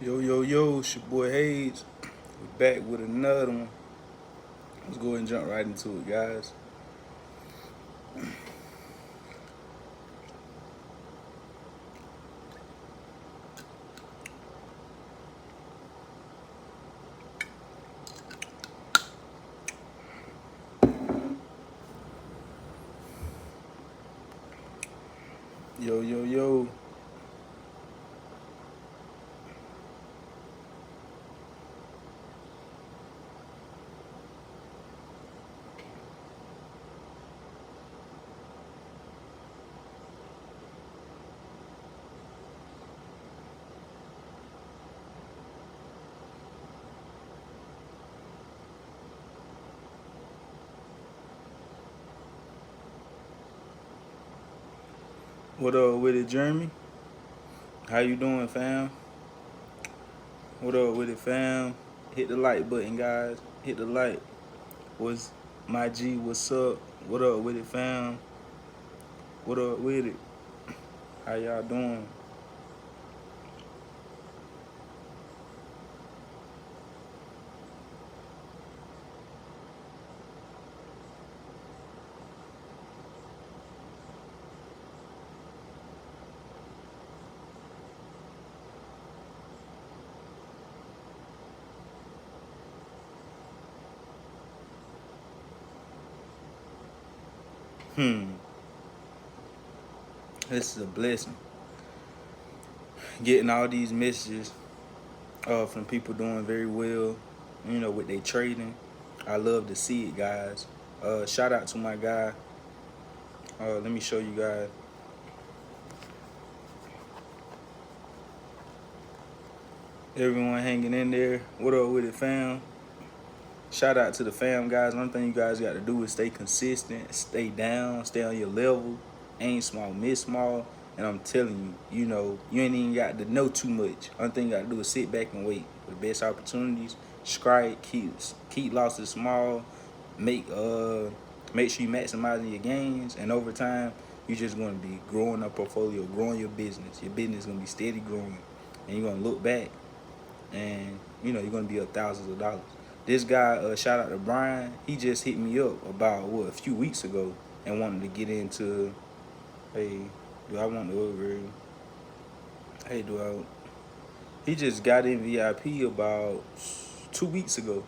Yo, yo, yo, it's your boy Hayes. We're back with another one. Let's go ahead and jump right into it, guys. Yo, yo, yo. What up with it, Jeremy? How you doing, fam? What up with it, fam? Hit the like button, guys. Hit the like. What's my G? What's up? What up with it, fam? What up with it? How y'all doing? Hmm. This is a blessing. Getting all these messages from people doing very well, with their trading. I love to see it, guys. Shout out to my guy. Let me show you guys. Everyone hanging in there. What up with it, fam? Shout out to the fam, guys. One thing you guys got to do is stay consistent, stay down, stay on your level. Aim small, miss small. And I'm telling you, you ain't even got to know too much. One thing you got to do is sit back and wait for the best opportunities. Strike, keep losses small. Make sure you maximizing your gains, and over time, you're just going to be growing a portfolio, growing your business. Your business is going to be steady growing, and you're going to look back and you're gonna be up thousands of dollars. This guy, shout out to Brian, he just hit me up about a few weeks ago and wanted to get into, hey, do I want to over? Hey, do I? He just got in VIP about 2 weeks ago,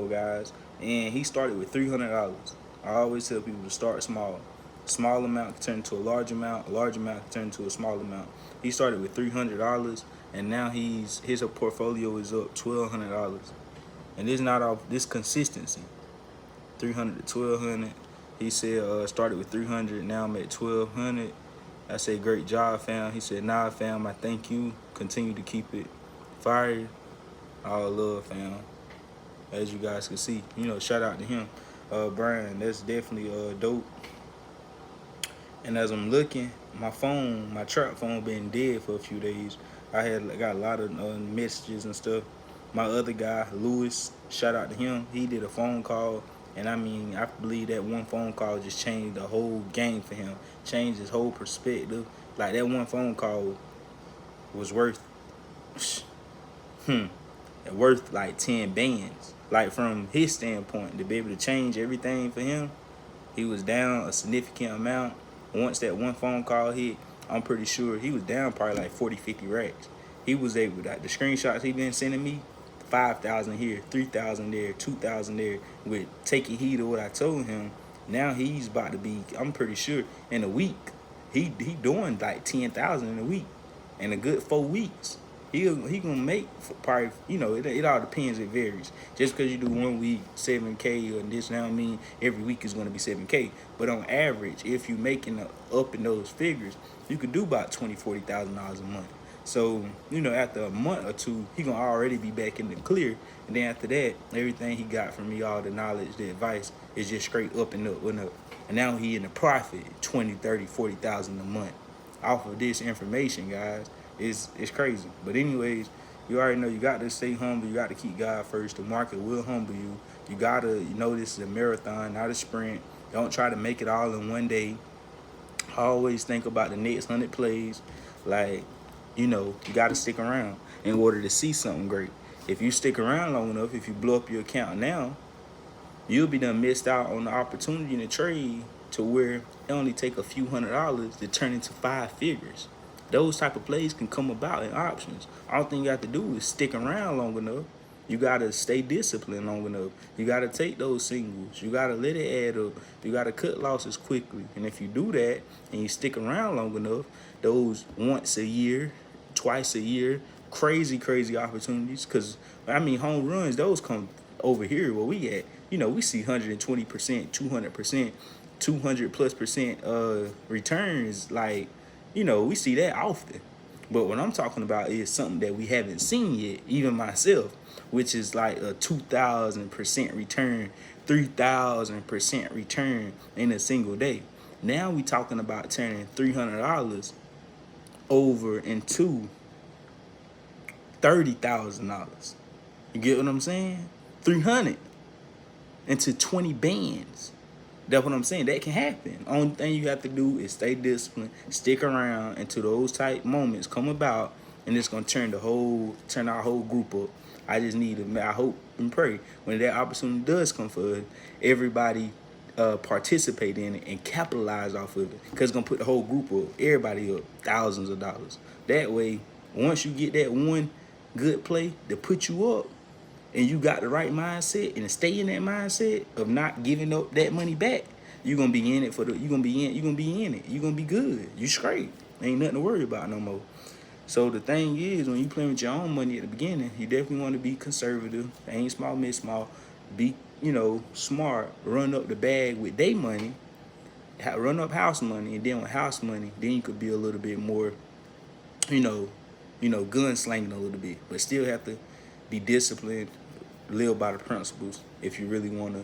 guys, and he started with $300. I always tell people to start small. Small amount can turn into a large amount. A large amount can turn into a small amount. He started with $300, and now his portfolio is up $1,200. And this not all this consistency. 300 to 1,200. He said started with 300. Now I'm at 1,200. I said great job, fam. He said nah, fam. I thank you. Continue to keep it fire. All love, fam. As you guys can see, shout out to him, Brian. That's definitely dope. And as I'm looking, my trap phone been dead for a few days. Got a lot of messages and stuff. My other guy, Lewis, shout out to him. He did a phone call, and I mean, I believe that one phone call just changed the whole game for him. Changed his whole perspective. Like that one phone call was worth, worth like 10 bands. Like from his standpoint, to be able to change everything for him, he was down a significant amount. Once that one phone call hit, I'm pretty sure he was down probably like 40, 50 racks. He was able to, the screenshots he been sending me, 5,000 here, 3,000 there, 2,000 there, with taking heed of what I told him. Now he's about to be, I'm pretty sure, in a week, he doing like 10,000 in a week. In a good 4 weeks. He gonna make probably, it all depends, it varies. Just because you do 1 week 7K or this now mean every week is gonna be 7K. But on average, if you making up in those figures, you could do about $20,000-$40,000 a month. So, after a month or two, he gonna already be back in the clear. And then after that, everything he got from me, all the knowledge, the advice, is just straight up and up and up. And now he in the profit, 20, 30, 40,000 a month off of this information, guys. It's crazy. But anyways, you already know you got to stay humble. You got to keep God first. The market will humble you. You got to know this is a marathon, not a sprint. Don't try to make it all in one day. Always think about the next 100 plays. Like, You know, you got to stick around in order to see something great. If you stick around long enough, if you blow up your account now, you'll be done missed out on the opportunity to trade to where it only take a few $100s to turn into 5 figures. Those type of plays can come about in options. All thing you have to do is stick around long enough. You gotta stay disciplined long enough. You gotta take those singles. You gotta let it add up. You gotta cut losses quickly. And if you do that and you stick around long enough, those once a year, twice a year, crazy opportunities. Cause I mean, home runs, those come over here where we at. You know, we see 120%, 200%, 200+% returns. Like, you know, we see that often. But what I'm talking about is something that we haven't seen yet, even myself, which is like a 2,000% return, 3,000% return in a single day. Now we talking about turning $300 over into $30,000. You get what I'm saying? 300 into 20 bands. That's what I'm saying. That can happen. Only thing you have to do is stay disciplined, stick around until those type moments come about, and it's gonna turn our whole group up. I just need to, I hope and pray when that opportunity does come for us, everybody participate in it and capitalize off of it, because it's gonna put the whole group up, everybody up, thousands of dollars. That way, once you get that one good play to put you up, and you got the right mindset and stay in that mindset of not giving up that money back, you're gonna be in it you're gonna be in it. You're gonna be good. You straight. Ain't nothing to worry about no more. So the thing is, when you play with your own money at the beginning, you definitely want to be conservative. Ain't small, miss small. Be, you know, smart. Run up the bag with their money. Run up house money, and then with house money, then you could be a little bit more, you know, gunslinging a little bit, but still have to be disciplined, live by the principles if you really want to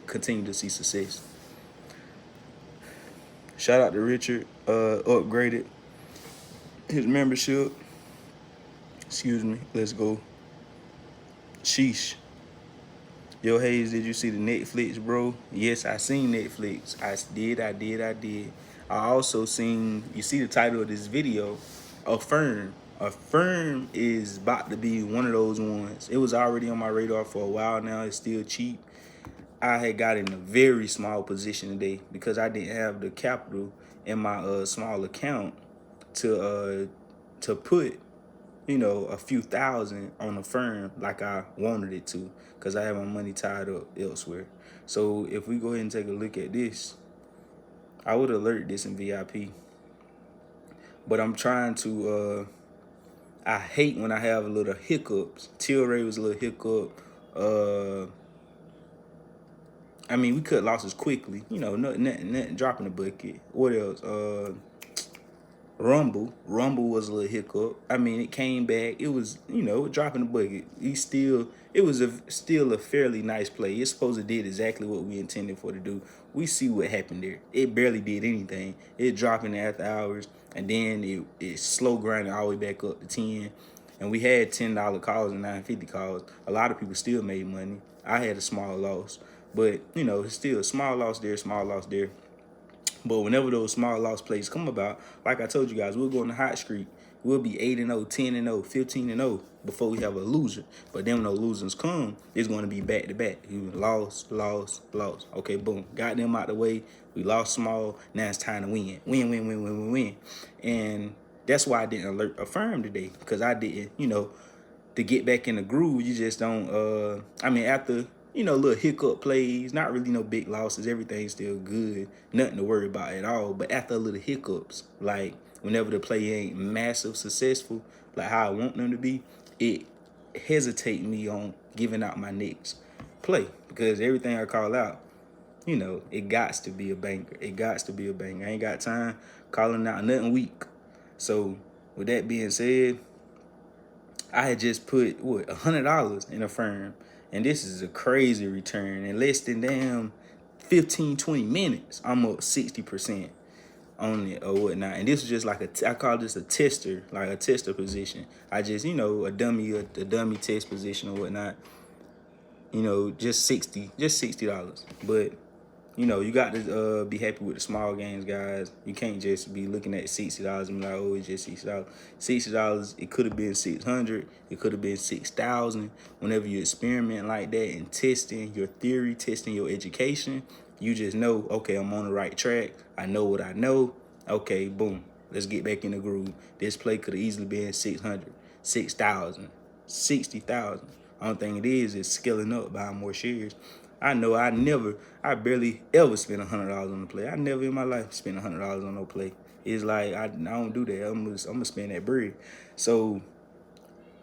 continue to see success. Shout out to Richard, upgraded his membership. Excuse me. Let's go. Sheesh. Yo, Hayes, did you see the Netflix, bro? Yes, I seen Netflix. I did. I also seen, you see the title of this video, Affirm. Affirm is about to be one of those ones. It was already on my radar for a while now. It's still cheap. I had got in a very small position today because I didn't have the capital in my small account to put, you know, a few thousand on a firm like I wanted it to, because I have my money tied up elsewhere. So if we go ahead and take a look at this, I would alert this in VIP. But I'm trying to, I hate when I have a little hiccups. Tilray was a little hiccup. I mean, we cut losses quickly. You know, nothing dropping the bucket. What else? Rumble was a little hiccup. I mean, it came back. It was, you know, dropping the bucket. It was still a fairly nice play. It's supposed to did exactly what we intended for it to do. We see what happened there. It barely did anything. It dropped in the after hours, and then it slow grinded all the way back up to 10. And we had $10 calls and $9.50 calls. A lot of people still made money. I had a small loss, but you know, it's still a small loss there, small loss there. But whenever those small loss plays come about, like I told you guys, we'll go on the hot streak. We'll be 8-0, 10-0, 15-0 before we have a loser. But then when those losers come, it's going to be back to back. You lost. Okay, boom. Got them out the way. We lost small. Now it's time to win. Win. And that's why I didn't alert Affirm today, because I didn't, you know, to get back in the groove, you just don't, I mean, after, you know, little hiccup plays, not really no big losses, everything's still good, nothing to worry about at all. But after a little hiccups, like whenever the play ain't massive successful, like how I want them to be, it hesitate me on giving out my next play, because everything I call out, you know, it gots to be a banger. It gots to be a banger. I ain't got time calling out nothing weak. So with that being said, I had just put $100 in a firm, and this is a crazy return. In less than damn 15-20 minutes, I'm up 60% on it or whatnot. And this is just like I call this a tester, like a tester position. I just, you know, a dummy test position or whatnot. You know, just $60. But You got to be happy with the small games, guys. You can't just be looking at $60 and be like, oh, it's just $60. $60, it could have been 600. It could have been 6,000. Whenever you experiment like that and testing your theory, testing your education, you just know, okay, I'm on the right track. I know what I know. Okay, boom. Let's get back in the groove. This play could have easily been 600, 6,000, 60,000. Only thing it is scaling up, buying more shares. I know I barely ever spend $100 on the play. I never in my life spent $100 on no play. It's like I don't do that. I'm gonna spend that bread. So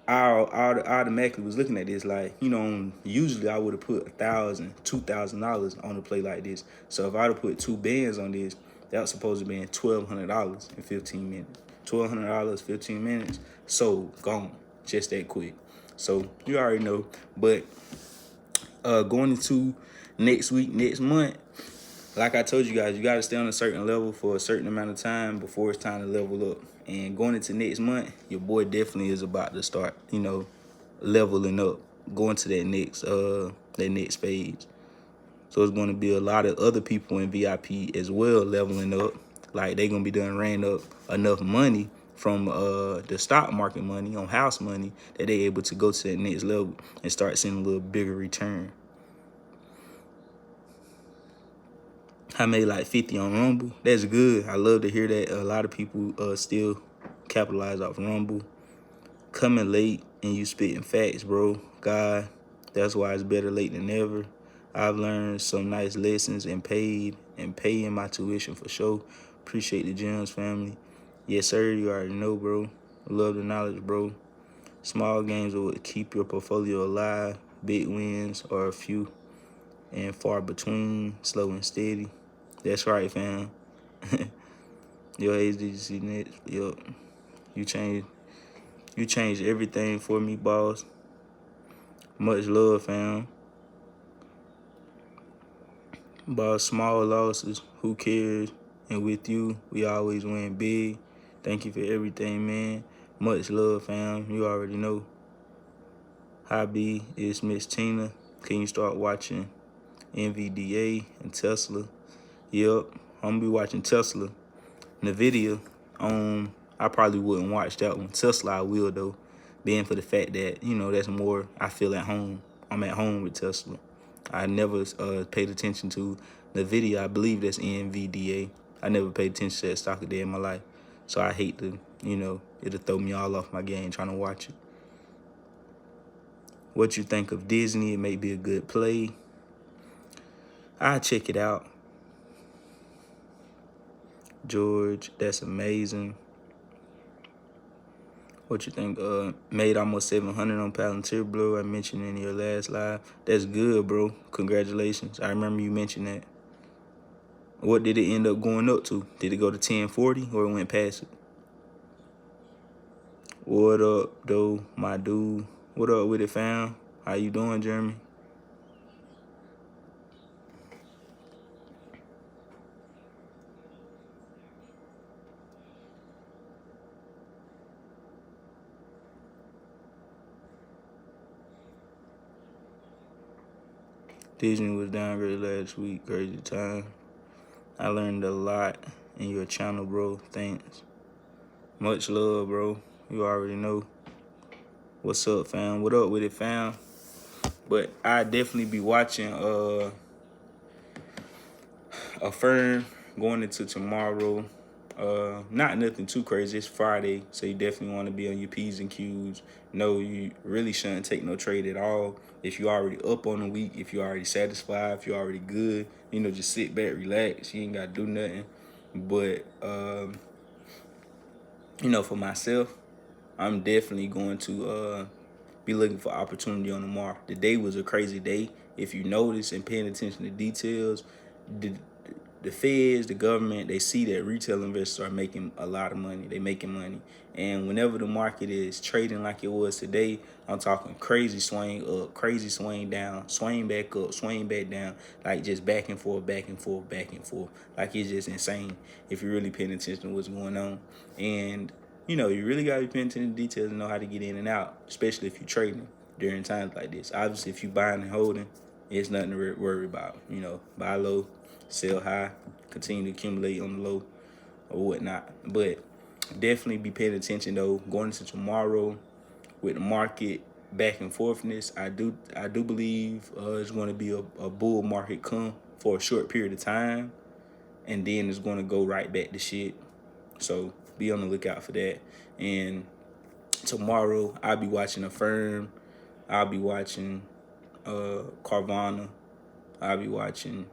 I automatically was looking at this like, usually I would have put $1,000, $2,000 on a play like this. So if I'd have put 2 bands on this, that was supposed to be $1,200 in 15 minutes. $1,200, 15 minutes, sold, gone, just that quick. So you already know. But going into next week, next month, like I told you guys, you got to stay on a certain level for a certain amount of time before it's time to level up. And going into next month, your boy definitely is about to start, leveling up, going to that next phase. So it's going to be a lot of other people in VIP as well leveling up. Like they going to be done ran up enough money from the stock market money on house money that they able to go to that next level and start seeing a little bigger return. I made like 50 on Rumble. That's good. I love to hear that. A lot of people still capitalize off Rumble. Coming late and you spitting facts, bro. God, that's why it's better late than never. I've learned some nice lessons and paying my tuition for sure. Appreciate the Gems family. Yes, sir. You already know, bro. Love the knowledge, bro. Small games will keep your portfolio alive. Big wins are a few and far between. Slow and steady. That's right, fam. Yo, HDC Nets. Yo, you changed everything for me, boss. Much love, fam. Boss, small losses, who cares? And with you, we always win big. Thank you for everything, man. Much love, fam. You already know. Hobby is Miss Tina. Can you start watching NVDA and Tesla? Yep, I'm gonna be watching Tesla. NVIDIA, I probably wouldn't watch that one. Tesla, I will though, being for the fact that that's more I feel at home. I'm at home with Tesla. I never paid attention to NVIDIA. I believe that's NVDA. I never paid attention to that stock a day in my life, so I hate to, it'll throw me all off my game trying to watch it. What you think of Disney? It may be a good play. I'll check it out. George, that's amazing. What you think? Made almost 700 on Palantir, bro. I mentioned in your last live. That's good, bro. Congratulations. I remember you mentioned that. What did it end up going up to? Did it go to 1040 or it went past it? What up, though, my dude? What up with it, fam? How you doing, Jeremy? Disney was downgraded last week. Crazy time. I learned a lot in your channel, bro. Thanks. Much love, bro. You already know. What's up, fam? What up with it, fam? But I definitely be watching Affirm going into tomorrow. Not nothing too crazy. It's Friday, so you definitely want to be on your P's and Q's. No, you really shouldn't take no trade at all. If you're already up on the week, if you're already satisfied, if you're already good, just sit back, relax. You ain't got to do nothing. But, for myself, I'm definitely going to be looking for opportunity on tomorrow. The day was a crazy day. If you notice and paying attention to details, the feds, the government, they see that retail investors are making a lot of money. They making money. And whenever the market is trading like it was today, I'm talking crazy swing up, crazy swing down, swing back up, swing back down, like just back and forth, back and forth, back and forth. Like it's just insane if you're really paying attention to what's going on. And, you really got to be paying attention to details and know how to get in and out, especially if you're trading during times like this. Obviously, if you're buying and holding, it's nothing to worry about. Buy low, sell high, continue to accumulate on the low or whatnot. But definitely be paying attention though. Going into tomorrow with the market back and forthness, I do believe it's going to be a bull market come for a short period of time, and then it's going to go right back to shit. So be on the lookout for that. And tomorrow I'll be watching Affirm. I'll be watching Carvana. I'll be watching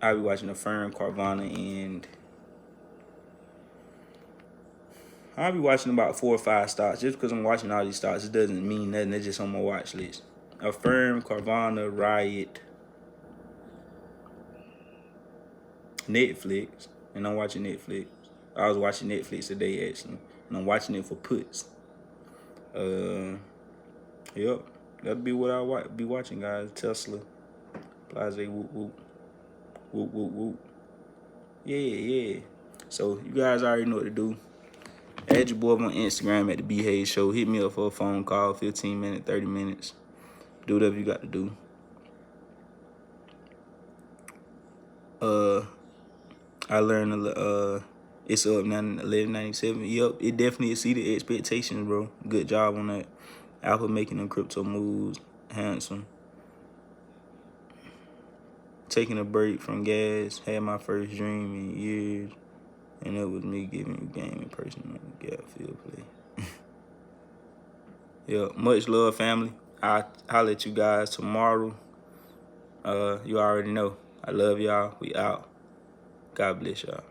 Affirm, Carvana, and I'll be watching about 4 or 5 stocks. Just because I'm watching all these stocks, it doesn't mean nothing. They're just on my watch list. Affirm, Carvana, Riot, Netflix, and I'm watching Netflix. I was watching Netflix today actually, and I'm watching it for puts. Yep, that'll be what I'll be watching, guys. Tesla, Blase, whoop whoop, whoop whoop whoop. Yeah. So you guys already know what to do. Add your boy on Instagram at the B Hayes Show. Hit me up for a phone call, 15 minutes, 30 minutes. Do whatever you got to do. I learned it's up now 1197. Yep, it definitely exceeded expectations, bro. Good job on that. Apple making them crypto moves, handsome. Taking a break from gas, had my first dream in years, and it was me giving you game in person on the Gap Field play. Yeah, much love, family. I'll holler at you guys tomorrow. You already know. I love y'all. We out. God bless y'all.